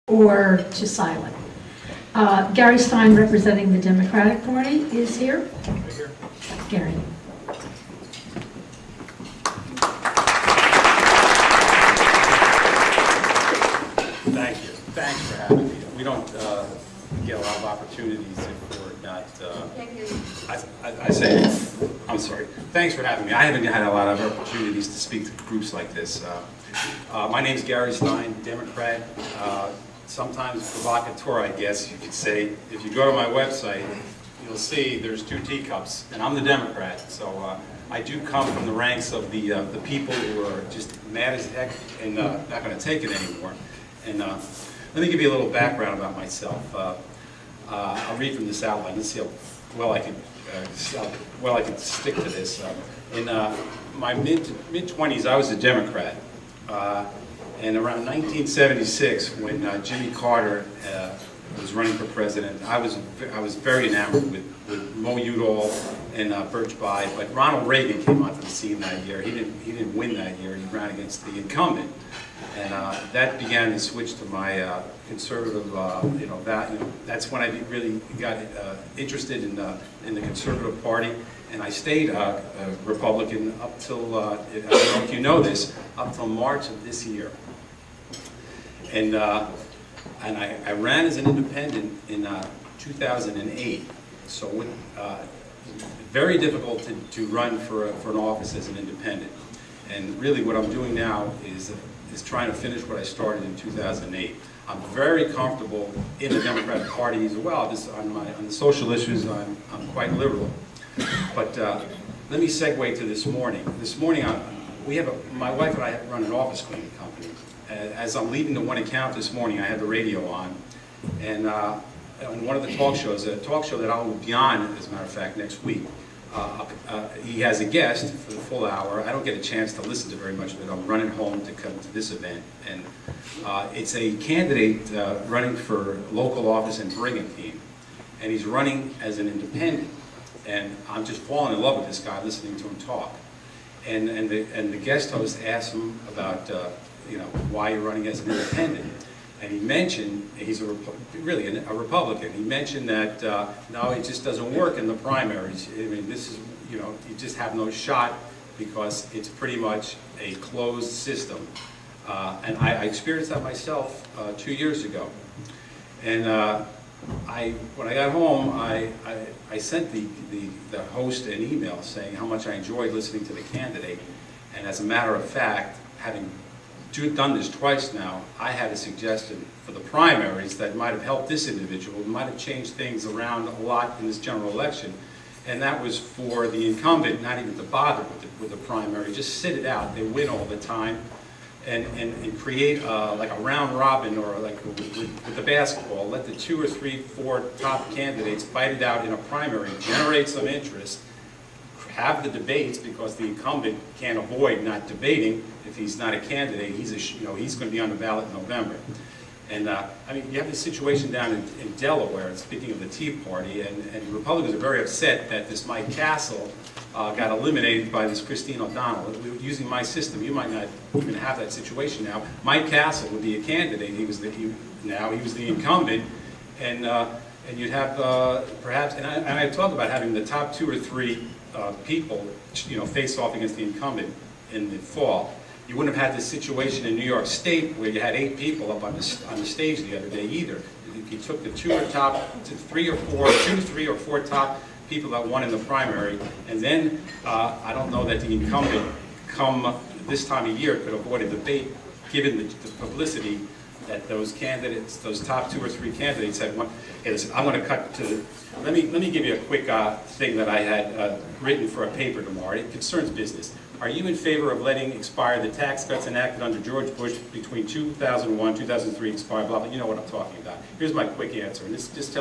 or to silent. Gary Stein, representing the Democratic Party, is here. Gary. Thank you. Thanks for having me. We don't get a lot of opportunities if we're not. I say, I'm sorry. Thanks for having me. I haven't had a lot of opportunities to speak to groups like this. My name is Gary Stein, Democrat. Sometimes provocateur, I guess you could say. If you go to my website, you'll see there's two teacups, and I'm the Democrat. So I do come from the ranks of the people who are just mad as heck and not going to take it anymore. And let me give you a little background about myself. I'll read from this outline. Let's see how well I can stick to this. In my mid-20s, I was a Democrat. And around 1976, when Jimmy Carter was running for president, I was very enamored with Mo Udall and Birch Bayh. But Ronald Reagan came onto the scene that year. He didn't win that year. He ran against the incumbent, and that began to switch to my conservative. That's when I really got interested in the Conservative Party. And I stayed Republican up till, I don't know if you know this, up till March of this year. And I ran as an independent in 2008. So very difficult to run for an office as an independent. And really what I'm doing now is trying to finish what I started in 2008. I'm very comfortable in the Democratic Party as well. On the social issues, I'm quite liberal. But let me segue to this morning. This morning, my wife and I run an office cleaning company. As I'm leaving the one account this morning, I had the radio on, and on one of the talk shows, a talk show that I will be on, as a matter of fact, next week, he has a guest for the full hour. I don't get a chance to listen to very much of it. I'm running home to come to this event, and it's a candidate running for local office in Brigantine, and he's running as an independent. And I'm just falling in love with this guy, listening to him talk. And the guest host asked him about why you're running as an independent. And he mentioned, he's really a Republican. He mentioned that no, it just doesn't work in the primaries. I mean, this is, you just have no shot because it's pretty much a closed system. And I experienced that myself 2 years ago. And when I got home, I sent the host an email saying how much I enjoyed listening to the candidate. And as a matter of fact, having done this twice now, I had a suggestion for the primaries that might have helped this individual, might have changed things around a lot in this general election. And that was for the incumbent not even to bother with the primary, just sit it out. They win all the time. And create like a round robin, or like with the basketball, let the 2 or 3, 4 top candidates fight it out in a primary, generate some interest, have the debates, because the incumbent can't avoid not debating. If he's not a candidate, he's going to be on the ballot in November. And I mean, you have this situation down in Delaware, speaking of the Tea Party, and Republicans are very upset that this Mike Castle got eliminated by this Christine O'Donnell. Using my system, you might not even have that situation now. Mike Castle would be a candidate. He was the incumbent, and you'd have perhaps. And I talk about having the top 2 or 3 people, face off against the incumbent in the fall. You wouldn't have had this situation in New York State where you had 8 people up on the stage the other day either. You took the 2 to 3 or 4 top people that won in the primary, and then I don't know that the incumbent come this time of year could avoid a debate given the publicity that those candidates, those top 2 or 3 candidates had won. Hey, listen, I'm going to cut to, let me give you a quick thing that I had written for a paper tomorrow. It concerns business. Are you in favor of letting expire the tax cuts enacted under George Bush between 2001, 2003, expire, blah, blah, you know what I'm talking about. Here's my quick answer, and this just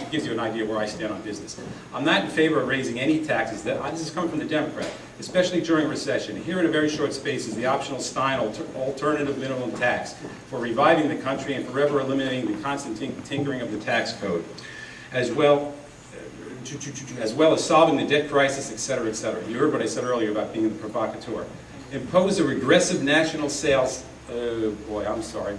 gives you an idea where I stand on business. I'm not in favor of raising any taxes. This is coming from the Democrat, especially during recession. Here in a very short space is the optional Stein alternative minimum tax for reviving the country and forever eliminating the constant tinkering of the tax code, as well as solving the debt crisis, et cetera, et cetera. You heard what I said earlier about being the provocateur. Impose a regressive national sales, oh boy, I'm sorry.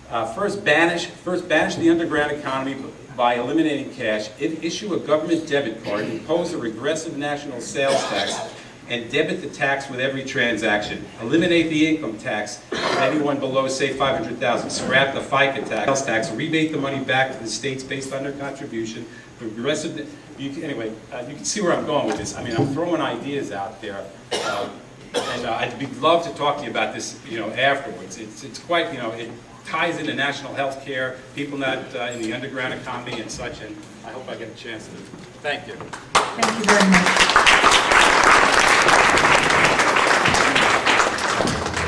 First, banish the underground economy by eliminating cash, issue a government debit card, impose a regressive national sales tax, and debit the tax with every transaction. Eliminate the income tax for anyone below, say, $500,000. Scrap the FICA tax, rebate the money back to the states based on their contribution. Progressive. Anyway, you can see where I'm going with this. I mean, I'm throwing ideas out there, and I'd love to talk to you about this, afterwards. It's quite, it ties into national health care, people not in the underground economy and such, and I hope I get a chance to. Thank you. Thank you very much.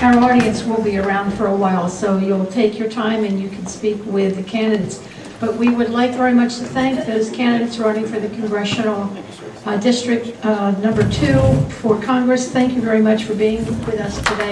Our audience will be around for a while, so you'll take your time and you can speak with the candidates. But we would like very much to thank those candidates running for the Congressional District number 2 for Congress. Thank you very much for being with us today.